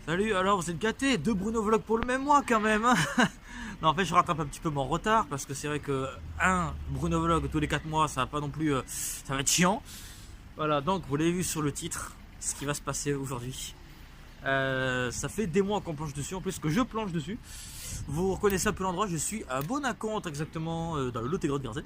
Salut, alors vous êtes gâtés, 2 Bruno Vlog pour le même mois quand même hein. Non, en fait je rattrape un petit peu mon retard parce que c'est vrai que un Bruno Vlog tous les 4 mois ça va pas non plus, ça va être chiant. Voilà, donc vous l'avez vu sur le titre, ce qui va se passer aujourd'hui. Ça fait des mois qu'on planche dessus, en plus que je planche dessus. Vous reconnaissez un peu l'endroit, je suis à Bonaconte exactement, dans le Lot-et-Garonne Birzé.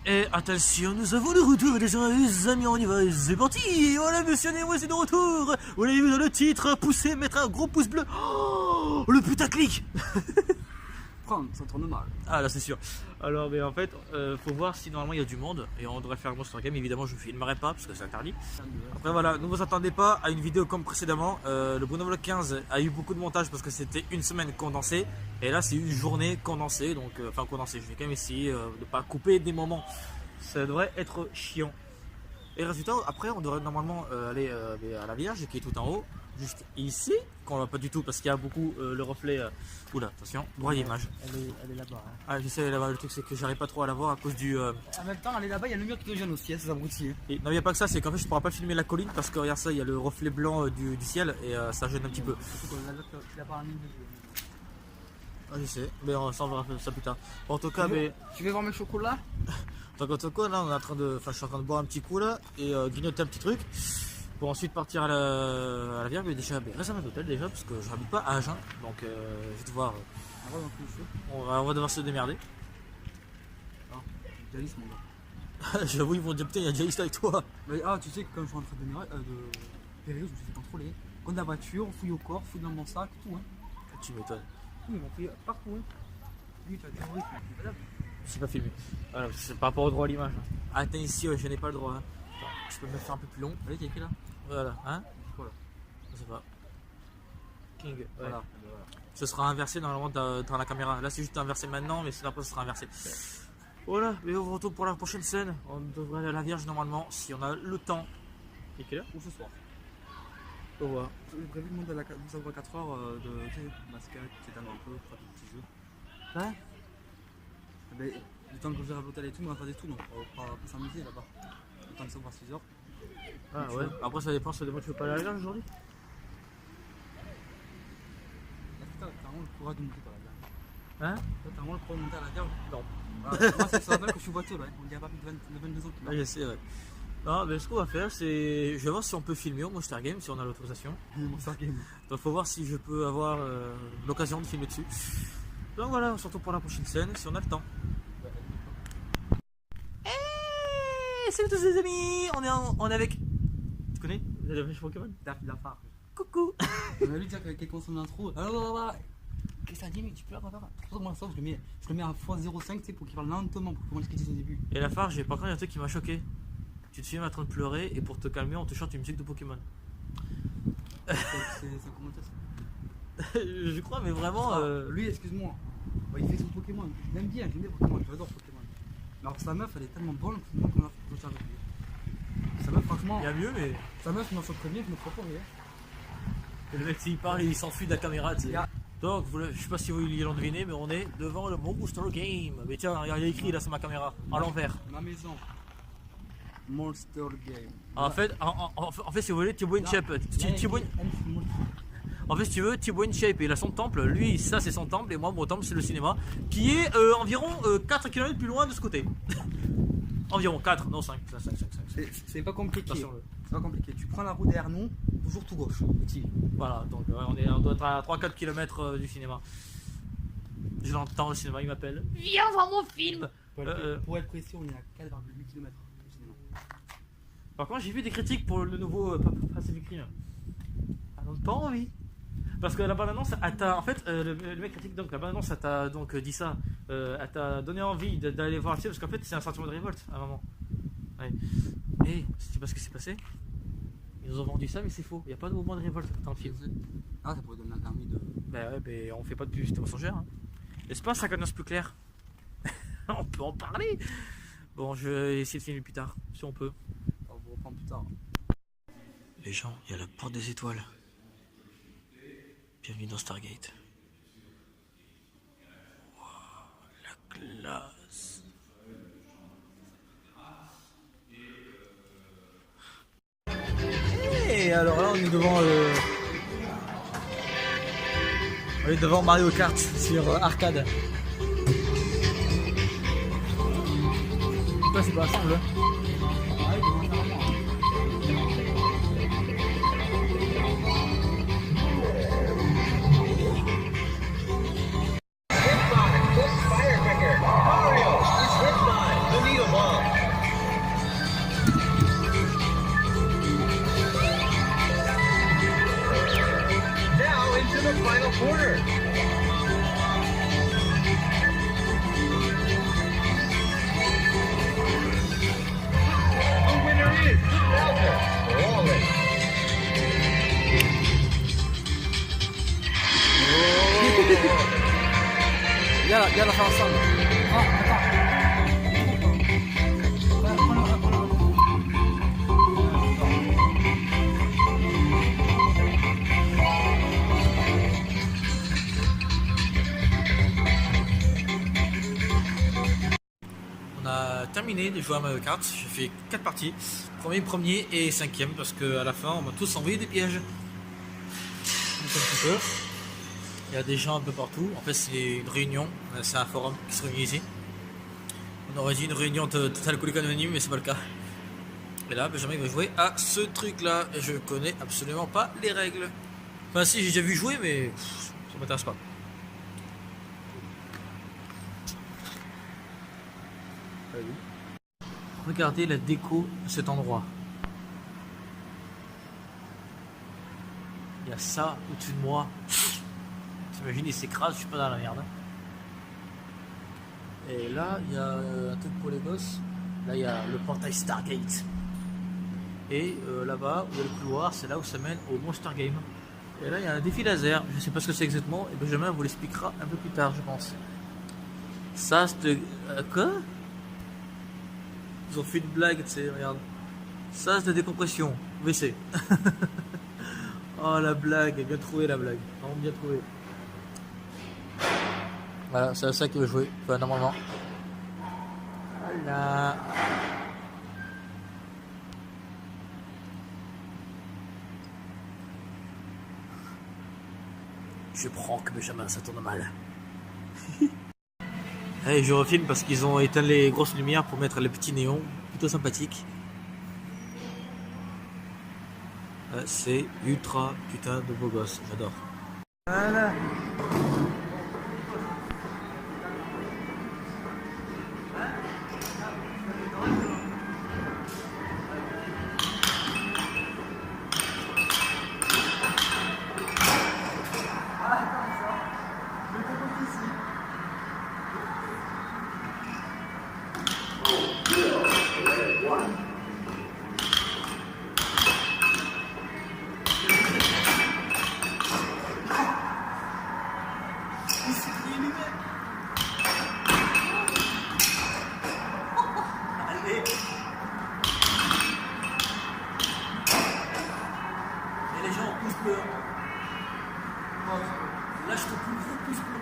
Et attention, nous avons le retour des amis, on y va, c'est parti. Et voilà, monsieur Nemo, c'est de retour. Vous l'avez vu dans le titre, poussez, mettre un gros pouce bleu. Oh, le putaclic. Ça tourne mal. Ah là c'est sûr. Alors mais en fait faut voir si normalement il y a du monde. Et on devrait faire un Monster Game. Évidemment je ne filmerai pas parce que c'est interdit. Après voilà, ne vous attendez pas à une vidéo comme précédemment. Le Bruno Vlog 15 a eu beaucoup de montage parce que c'était une semaine condensée. Et là c'est une journée condensée. Donc enfin condensée, je vais quand même essayer de ne pas couper des moments. Ça devrait être chiant. Et résultat, après on devrait normalement aller à la Vierge qui est tout en haut. Juste ici, qu'on voit pas du tout parce qu'il y a beaucoup le reflet. Oula, attention, droit d'image. Elle est là-bas. Hein. Ah, je sais, elle est là-bas. Le truc, c'est que j'arrive pas trop à la voir à cause du. En même temps, elle est là-bas, il y a le mur qui devient aussi, c'est abruti. Et, non, il n'y a pas que ça, c'est qu'en fait, je pourrais pas filmer la colline parce que regarde ça, il y a le reflet blanc du ciel et ça gêne un petit peu. Ah, je sais, mais on s'en verra ça plus tard. Bon, en tout cas, mais. Tu veux voir mes chocolats? Donc, en tout cas, là, on est en train de. Enfin, je suis en train de boire un petit coup là et grignoter un petit truc. Pour ensuite partir à la Vierge, mais déjà, récemment d'hôtel déjà, parce que je n'habite pas à Agen, donc je vais devoir. On va devoir se démerder. Ah, Jalis, mon gars. J'avoue, ils vont dire putain, il y a Jalis là avec toi. Mais, tu sais que comme je suis en train de démarrer, périr, je me suis fait contrôler. Contre la voiture, fouille au corps, fouille dans mon sac, tout. Hein. Tu m'étonnes. Oui, ils m'ont fouillé partout. Hein. Lui, tu as terroriste, je sais pas filmé. Voilà, c'est par rapport au droit à l'image. Attends ici, je n'ai pas le droit. Hein. Attends, je peux me faire un peu plus long. Allez, t'as écrit là? Voilà, hein? Voilà. Je sais pas. King, ouais. Voilà. Ce sera inversé normalement dans la caméra. Là c'est juste inversé maintenant, mais c'est après ce sera inversé. Voilà, mais on se retrouve pour la prochaine scène. On devrait aller à la Vierge normalement si on a le temps. Et quelle heure? Ou ce soir. Au revoir. J'ai prévu de monter à la 4 heures de basket, etc. un peu, faire des petits jeux. Ouais. Mais du temps que je vais à l'hôtel et tout, on va faire des trucs, donc on va pas s'amuser là-bas. Le temps que ça va 6 heures. Ah ouais. Après ça dépend, tu veux pas aller à la Vierge aujourd'hui? T'as vraiment le courage de monter par la Vierge. Hein? T'as vraiment le courage de monter à la Vierge? Non. Moi c'est ça que je suis boiteux là, on dirait pas plus de 22 ans. Ah je sais, ouais. Non, mais ce qu'on va faire, c'est. Je vais voir si on peut filmer au Monster Game, si on a l'autorisation. Monster Game. Donc faut voir si je peux avoir l'occasion de filmer dessus. Donc voilà, surtout pour la prochaine scène, si on a le temps. Hey, salut tous les amis, on est avec. Tu connais le Pokémon? La phare. Coucou. On a vu dire qu'il consomme l'intro. Alors, qu'est-ce que ça dit, mais tu peux avoir. Moi, ça, je le mets à x05, tu sais, pour qu'il parle lentement, pour qu'on l'explique au début. Et la phare, j'ai pas encore un truc qui m'a choqué. Tu te filmes en train de pleurer et pour te calmer, on te chante une musique de Pokémon. C'est un commentaire ça. Je crois, mais vraiment. Lui, excuse-moi, il fait son Pokémon. Il aime bien, j'aime bien Pokémon, j'adore Pokémon. Mais alors, sa meuf, elle est tellement bonne que c'est moi qu'on a fait avec lui. Sa meuf, franchement. Il y a mieux, mais. Sa meuf, m'en choque bien, je me crois pas, rien. Et le mec, s'il parle, il s'enfuit de la caméra, tu sais. Donc, je sais pas si vous l'ont deviné, mais on est devant le Monster Game. Mais tiens, il y a écrit là sur ma caméra, à l'envers. Ma maison. Monster Game. En fait, si vous voulez, Thibaut InShape. En fait, si tu veux, Thibaut InShape, il a son temple. Lui, ça, c'est son temple. Et moi, mon temple, c'est le cinéma. Qui est environ 4 km plus loin de ce côté. Environ 4, non 5. C'est pas compliqué. Attention, C'est pas compliqué. Tu prends la route derrière nous, toujours tout gauche. Petit. Voilà, donc on doit être à 3-4 km du cinéma. Je l'entends au cinéma, il m'appelle. Viens voir mon film. Pour être précis, on est à 4,8 km du cinéma. Par contre, j'ai vu des critiques pour le nouveau Pacific Rim. Ah, donc pas envie. Parce que la bande-annonce, en fait, le mec critique donc la bande-annonce, elle t'a donc dit ça, elle t'a donné envie d'aller voir le film parce qu'en fait, c'est un sentiment de révolte à un moment. Ouais. Et tu sais pas ce qui s'est passé? Ils nous ont vendu ça, mais c'est faux. Il n'y a pas de mouvement de révolte dans le film. Ah, ça pourrait donner un permis de. Bah ouais, mais on fait pas de publicité mensongère. Hein. N'est-ce pas, ça annonce plus clair? On peut en parler. Bon, je vais essayer de filmer plus tard, si on peut. On vous reprend plus tard. Les gens, il y a la porte des étoiles. Bienvenue dans Stargate. Wow, la classe. Et alors là, on est devant On est devant Mario Kart sur arcade. Toi c'est pas ensemble hein. Viens la faire ensemble. Ah, On a terminé de jouer à Mario Kart. J'ai fait 4 parties. Premier et 5e parce qu'à la fin on m'a tous envoyé des pièges. Donc, un petit peu. Il y a des gens un peu partout. En fait, c'est une réunion. C'est un forum qui se réunit ici. On aurait dit une réunion Total Alcoolique Anonyme, mais c'est pas le cas. Et là, Benjamin va jouer à ce truc-là. Et je connais absolument pas les règles. Enfin, si, j'ai déjà vu jouer, mais ça m'intéresse pas. Regardez la déco de cet endroit. Il y a ça au-dessus de moi. T'imagines, il s'écrase, je suis pas dans la merde. Et là, il y a un truc pour les gosses. Là, il y a le portail Stargate. Et là-bas, où il y a le couloir, c'est là où ça mène au Monster Game. Et là, il y a un défi laser. Je sais pas ce que c'est exactement. Et Benjamin vous l'expliquera un peu plus tard, je pense. Ça, c'est... quoi? Ils ont fait une blague, tu sais, regarde. Ça, c'est de décompression. WC. Oh, la blague. Bien trouvé, la blague. Vraiment bien trouvé. Voilà, c'est à ça qu'il veut jouer. Enfin, normalement. Voilà. Je prends que Benjamin, ça tourne mal. Allez, je refilme parce qu'ils ont éteint les grosses lumières pour mettre les petits néons. Plutôt sympathique. C'est ultra putain de beau gosse, j'adore. Voilà. Et les gens poussent le... Là, je te pousse le...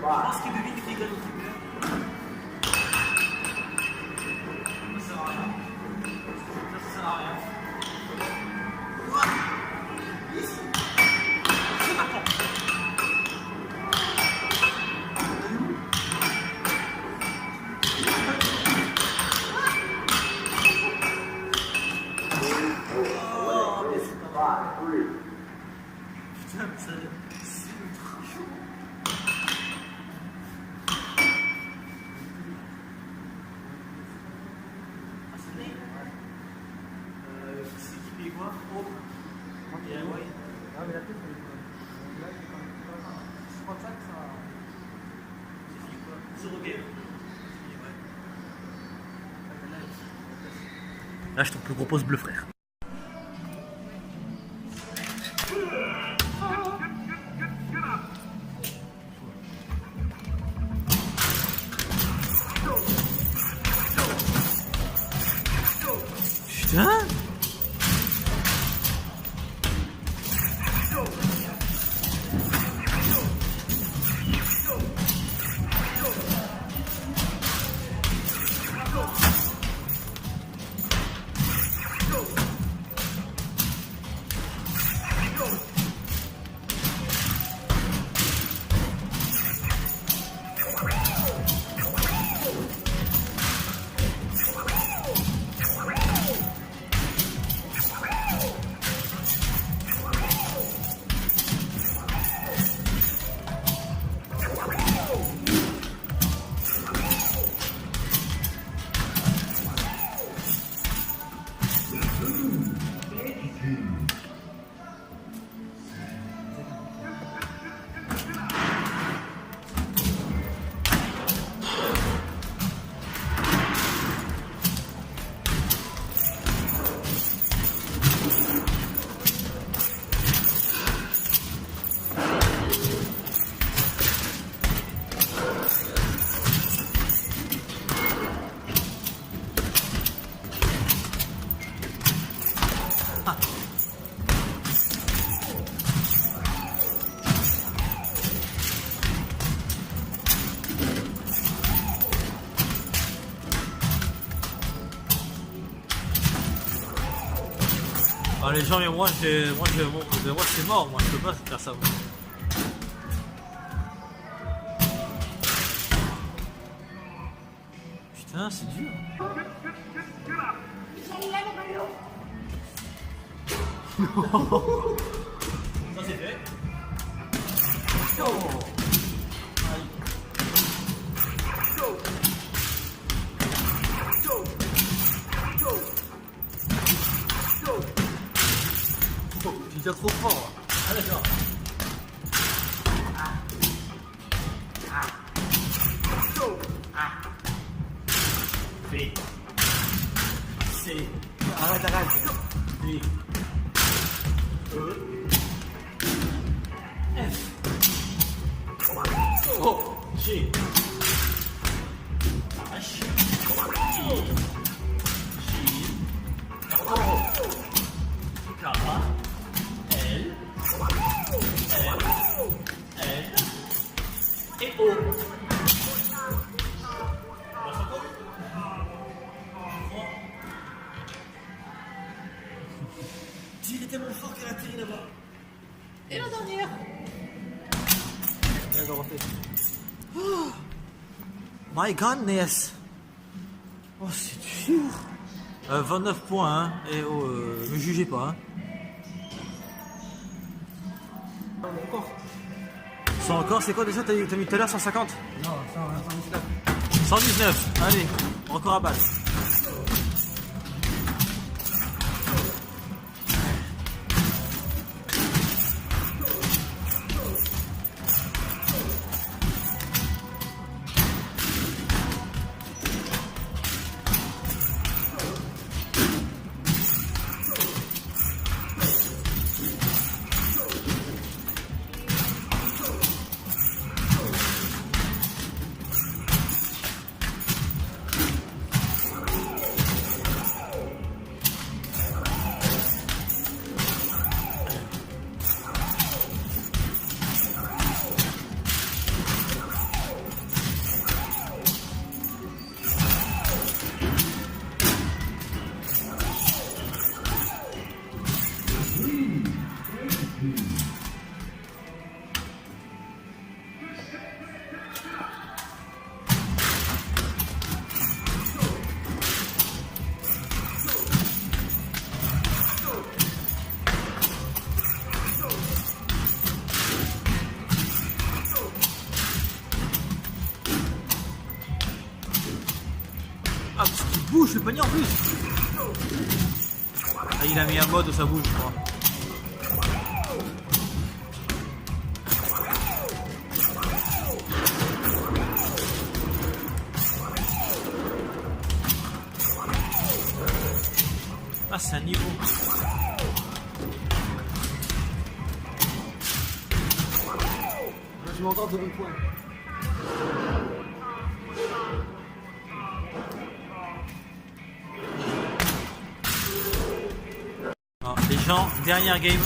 Je pense qu'il devine qu'il gagne. Lâche ton plus gros pouce bleu, frère. Putain. Ah, les gens, mais moi c'est mort, moi je peux pas faire ça. Moi. Putain, c'est dur. Ça c'est fait. Oh. Tu tires trop fort. Ah d'accord. Fais. C'est. Arrête. Fais. F. O. G. H. I. J. O. K. L. Et O. Il est tellement fort qu'elle a atterri là-bas. Et la dernière. Viens, refais. Oh. My goodness. Oh, c'est dur. 29 points, hein. Et oh, me jugez pas, hein. Ça encore, c'est quoi déjà? T'as mis tout à l'heure 150? Non, 119. 119, allez, record à balle. Ah, parce qu'il bouge le panier en plus. Ah, il a mis un mode où ça bouge, je crois. Ah, c'est un niveau. Je m'entends de bon point. Ah, les gens, dernière game.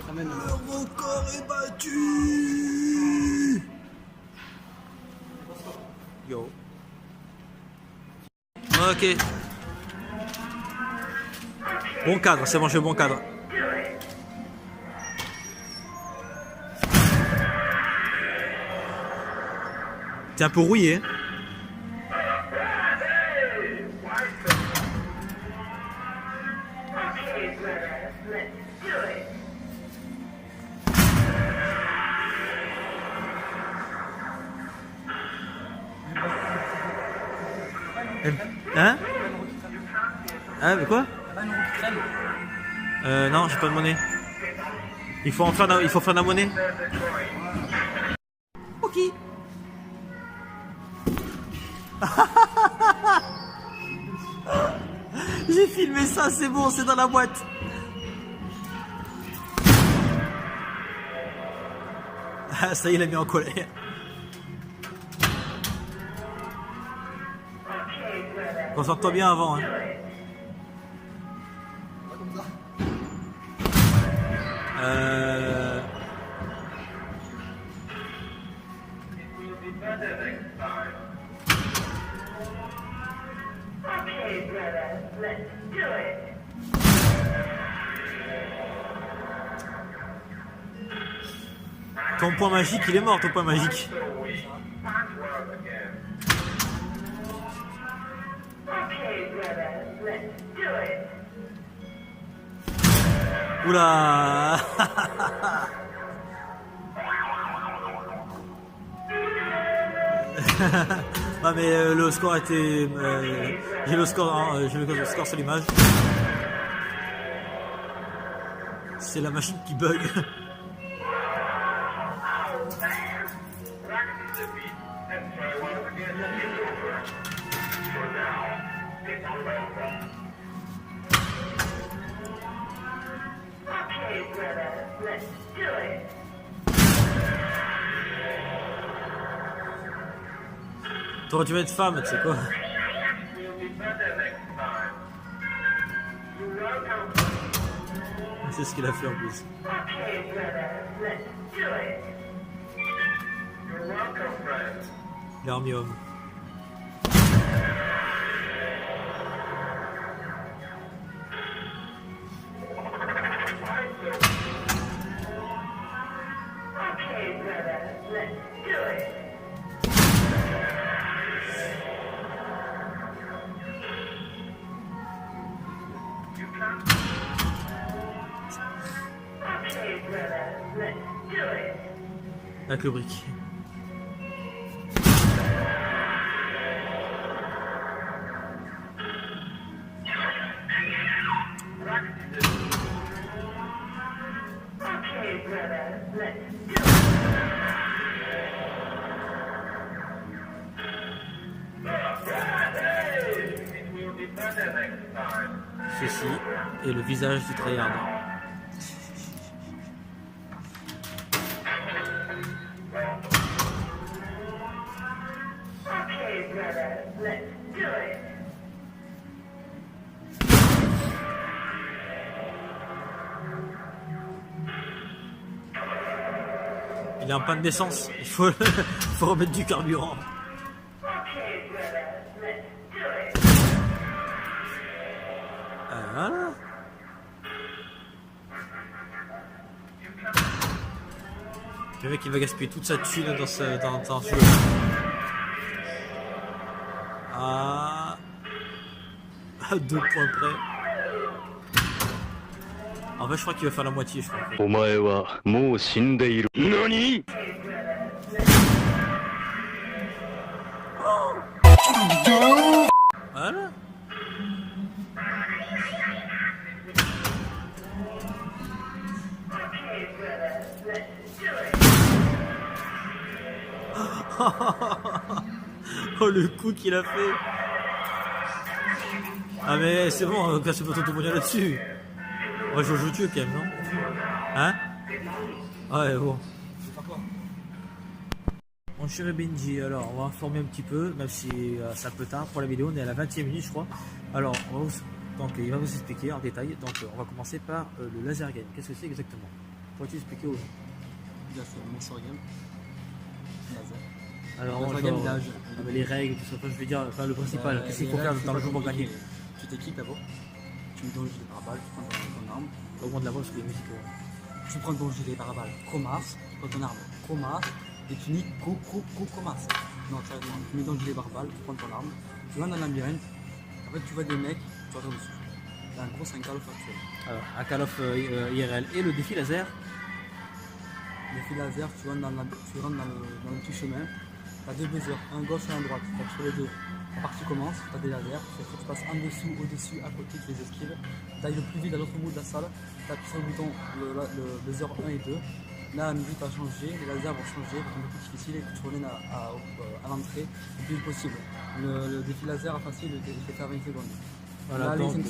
Ramène. Le record est battu. Yo. Ok. Bon cadre, c'est bon, j'ai bon cadre. T'es un peu rouillé. Hein? Hein, mais quoi? Non, j'ai pas de monnaie. Il faut faire de la monnaie. Ok. J'ai filmé ça, c'est bon, c'est dans la boîte. Ah, ça y est, il a mis en colère. Concentre-toi bien avant. Hein. Pas comme ça. Okay, brother, let's do it. Ton point magique, il est mort, ton point magique. Okay, brother, let's do it. Oula. Ah mais le score était... j'ai le score, hein, j'ai le score sur l'image. C'est la machine qui bug. Okay, brother, let's do it. T'aurais dû être femme, tu sais quoi. C'est ce qu'il a fait en plus. Okay, brother, let's do it. You're welcome, friend. L'armée homme. Okay, brother, let's do it. Okay, brother, avec le brick. Okay, brother, let's do it. Ceci est le visage du tryhard. Okay, brother, let's do it. Il est en panne d'essence, il faut, faut remettre du carburant. Okay, brother, let's do it. Voilà. Le mec il va gaspiller toute sa thune dans ce jeu. À 2 points près. En fait je crois qu'il va faire la moitié je crois. お前はもう死んでいる。何？ Voilà. Oh le coup qu'il a fait. Ah mais c'est bon, casse pas tout le là-dessus. Ouais je joue Dieu quand même, non? Hein? Ouais bon. Mon cher Benji, alors on va informer un petit peu, même si c'est un peu tard pour la vidéo, on est à la 20e minute je crois. Alors donc il va vous expliquer en détail, donc on va commencer par le laser game. Qu'est-ce que c'est exactement? Pourrais-tu expliquer aux gens? Bien sûr, mon laser game. Laser. Alors Laser genre, game, là, les règles, tout ça, enfin, je veux dire, enfin, le principal, qu'est-ce qu'il faut faire dans le jeu pour gagner? Tu t'équipes d'abord, tu mets ton gilet pare-balles, tu prends ton arme. Augmente la voix parce que les musiques... Tu prends ton gilet pare-balles, Chromas, tu prends ton arme, Chromas, et tu niques Chromas. Non, sérieusement, tu mets ton gilet pare-balles, tu prends ton arme, tu vas dans un labyrinthe, en fait tu vois des mecs, tu regardes dessus. Là, en gros, c'est un Call of actuel. Alors, un Call of IRL et le défi laser. Le défi laser, tu rentres dans le petit chemin, tu as 2 buzzers, un gauche et un droite, tu tapes sur les deux. La partie commence, tu as des lasers, il faut que tu passes en dessous, au-dessus, à côté, tu les esquives. Tu ailles le plus vite à l'autre bout de la salle, tu appuies sur le bouton, le buzzer 1 et 2. Là, la musique va changer, les lasers vont changer, c'est un peu plus difficile et tu reviens à l'entrée le plus vite possible. Le défi laser facile, il fait faire 20 secondes. Voilà, là, donc, 10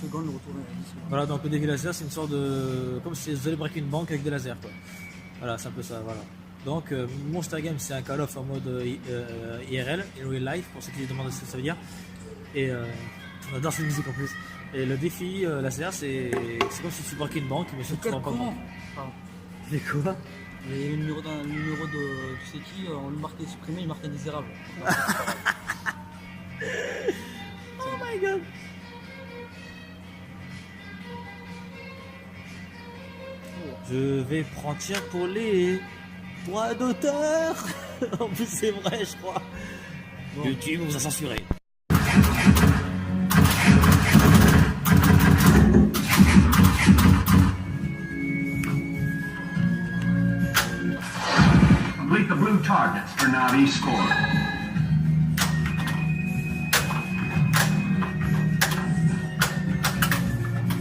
secondes, le retour est 10 secondes. voilà, donc le défi laser, c'est une sorte de... Comme si vous allez braquer une banque avec des lasers, quoi. Voilà, c'est un peu ça, voilà. Donc, Monster Game, c'est un Call of en mode IRL, in real life, pour ceux qui se demandent ce que ça veut dire. Et on adore cette musique en plus. Et le défi laser, c'est comme si tu braquais une banque, mais sauf que tu ne rends pas compte. C'est quoi? Et le numéro de tu sais qui, on lui marquait supprimé, il marquait indésirable. Oh my god! Je vais prendre tir pour les droits d'auteur. En plus c'est vrai je crois. Bon. YouTube vous a censuré. Complete the blue targets for Navi score.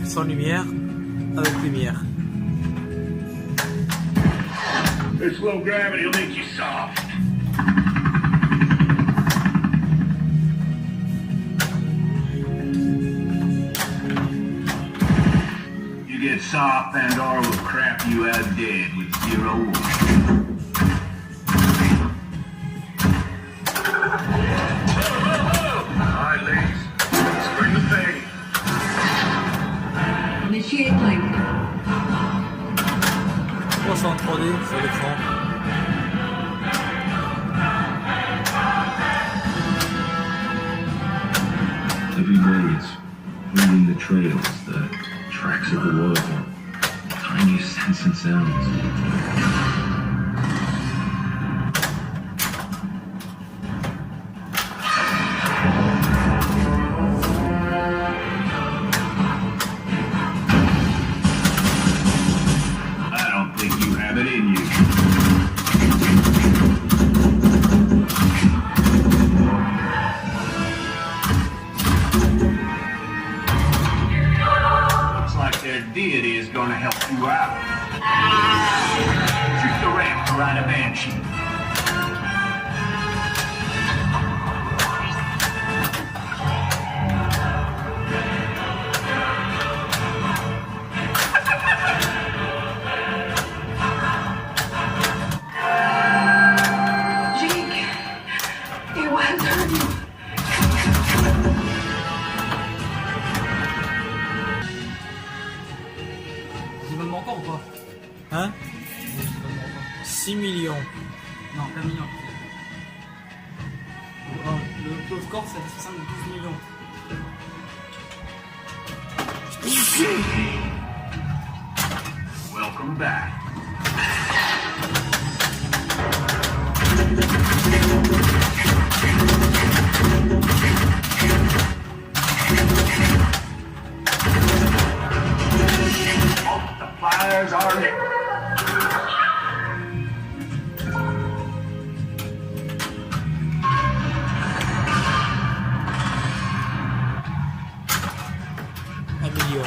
Sans lumière, avec lumière. This low gravity will make you soft. You get soft and or will crap you out dead with 0 warning. Alright ladies, let's bring the pain. Initiate link. Oh, c'est en 3D sur l'écran. Living blades, reading the trails, the tracks of the world, tiniest scents and sounds. I don't think you have it in you. their deity is gonna help you out. Shoot the ramp to ride a banshee. Jake, it was hurting. Ils veulent encore ou pas? Hein? Ils veulent encore. 6 millions. Non, 1 million. Non, le score c'est 12 millions. Welcome back. Multipliers are lit. Un million.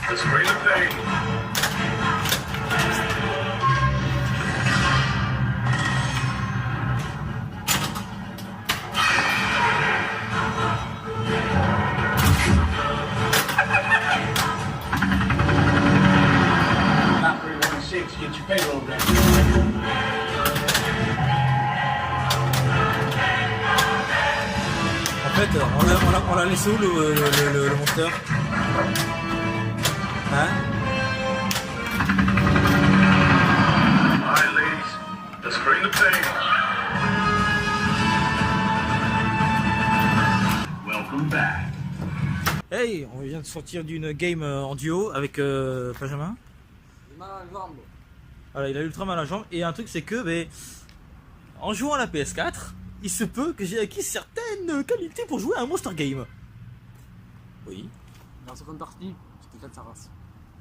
Let's bring the pain. Top 316, get your payroll ready. En fait, on l'a laissé où le monster? Hein? Alright, ladies. Let's bring the pain. Welcome back. Hey, on vient de sortir d'une game en duo avec Benjamin. J'ai mal à la jambe. Voilà, il a ultra mal à la jambe. Et un truc, c'est que, en jouant à la PS4, il se peut que j'ai acquis certaines qualités pour jouer à un Monster Game. Oui. Dans la seconde partie, je t'éclate sa race.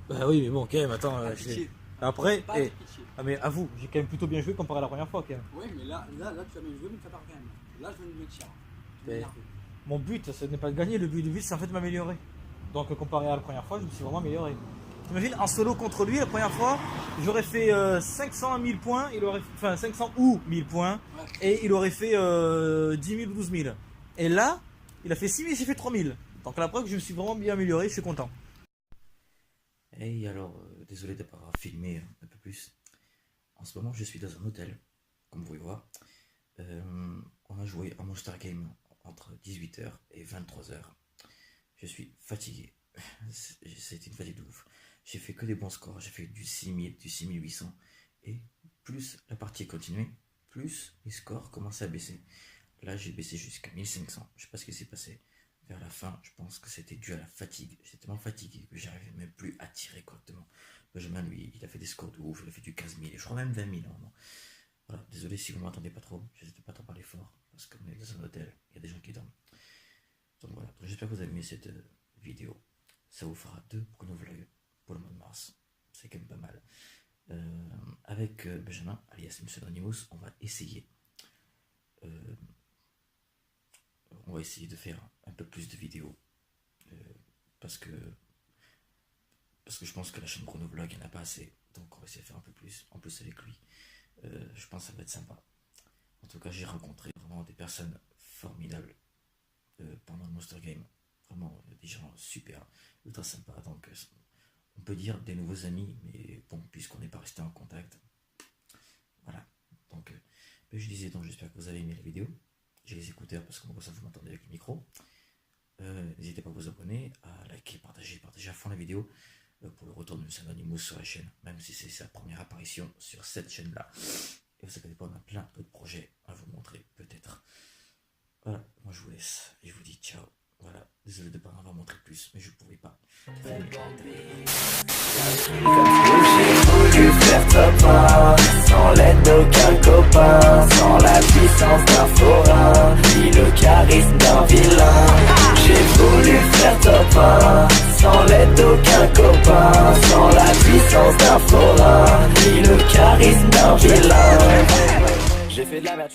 Bah oui, mais bon, quand même, attends. Pitié. Après, Pas de pitié. ah mais avoue, j'ai quand même plutôt bien joué comparé à la première fois, quand même. Ouais, mais là tu as bien joué, mais t'as pas quand même. Là, je veux une métier. Mais- Mon but, ce n'est pas de gagner, le but, c'est en fait de m'améliorer. Donc, comparé à la première fois, je me suis vraiment amélioré. T'imagines, en solo contre lui, la première fois, j'aurais fait 500 1000 points, il aurait, enfin 500 ou 1000 points, et il aurait fait 10 000 ou 12 000. Et là, il a fait 6 000, j'ai fait 3 000. Donc, la preuve que je me suis vraiment bien amélioré, je suis content. Et alors, désolé de ne pas avoir filmé un peu plus. En ce moment, je suis dans un hôtel, comme vous pouvez voir. On a joué à Monster Game entre 18h et 23h. Je suis fatigué. C'était une fatigue de ouf. J'ai fait que des bons scores. J'ai fait du 6000, du 6800. Et plus la partie est continuée, plus les scores commençaient à baisser. Là, j'ai baissé jusqu'à 1500. Je sais pas ce qui s'est passé. Vers la fin, je pense que c'était dû à la fatigue. J'étais tellement fatigué que j'arrivais même plus à tirer correctement. Benjamin, lui, il a fait des scores de ouf. Il a fait du 15 000. Et je crois même 20 000. Normalement. Voilà, désolé si vous ne m'entendez pas trop. Je n'hésitez pas trop à parler fort. Parce qu'on est dans un hôtel. Il y a des gens qui dorment. Donc voilà. J'espère que vous avez aimé cette vidéo. Ça vous fera 2 Bruno Vlog pour le mois de mars. C'est quand même pas mal. Avec Benjamin, alias Monsieur Anonymous, on va essayer de faire un peu plus de vidéos. Parce que je pense que la chaîne Bruno Vlog, il n'y en a pas assez. Donc on va essayer de faire un peu plus. En plus avec lui. Je pense que ça va être sympa. En tout cas, j'ai rencontré vraiment des personnes formidables pendant le Monster Game. Vraiment des gens super, ultra sympas. Donc on peut dire des nouveaux amis, mais bon, puisqu'on n'est pas resté en contact. Voilà. Donc je disais, donc j'espère que vous avez aimé la vidéo. J'ai les écouteurs parce que ça vous m'entendez avec le micro. N'hésitez pas à vous abonner, à liker, partager à fond la vidéo pour le retour de Monsieur Anonymous sur la chaîne, même si c'est sa première apparition sur cette chaîne-là. Et vous inquiétez pas, on a plein d'autres projets à vous montrer, peut-être. Voilà, moi je vous laisse et je vous dis ciao. Voilà, désolé de ne pas en avoir montré plus, mais je ne pouvais pas. J'ai voulu faire top 1, sans l'aide d'aucun copain, sans la puissance d'un forain, ni le charisme d'un vilain. J'ai voulu faire top 1, sans l'aide d'aucun copain, sans la puissance d'un forain, ni le fais de la merde,